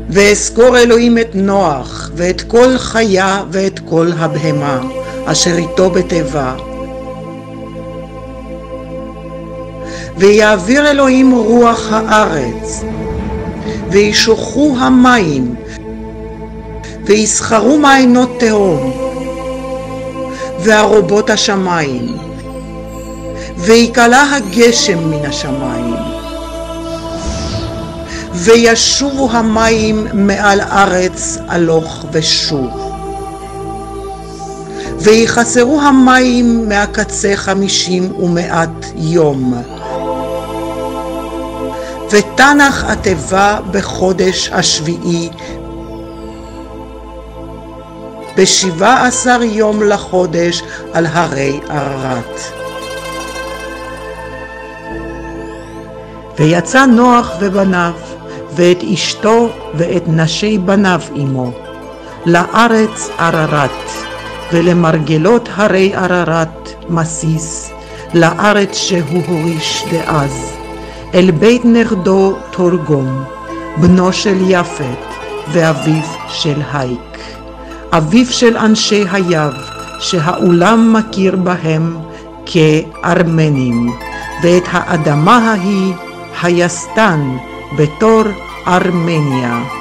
ואזכור אלוהים את נוח ואת כל חיה ואת כל הבהמה אשר איתו בתיבה. ויעביר אלוהים רוח הארץ, וישוחו המים, ויסחרו מעיינות תהום, וערובות השמיים, ויקלע הגשם מן השמיים, וישובו המים מעל ארץ הלוך ושוב, ויחסרו המים מהקצה 50 ומעט יום. ותנח התיבה בחודש השביעי, ב17 יום לחודש על הרי עררת. ויצא נוח ובניו, ואת אשתו ואת נשי בניו עמו, לארץ עררת, ולמרגלות הרי עררת מסיס, לארץ שהוא הוריש דאז, אל בית נכדו תורגום, בנו של יפת, ואביו של הייק, אביו של אנשי היב, שהעולם מכיר בהם כארמנים, ואת האדמה ההיא היסטן בתור ארמניה.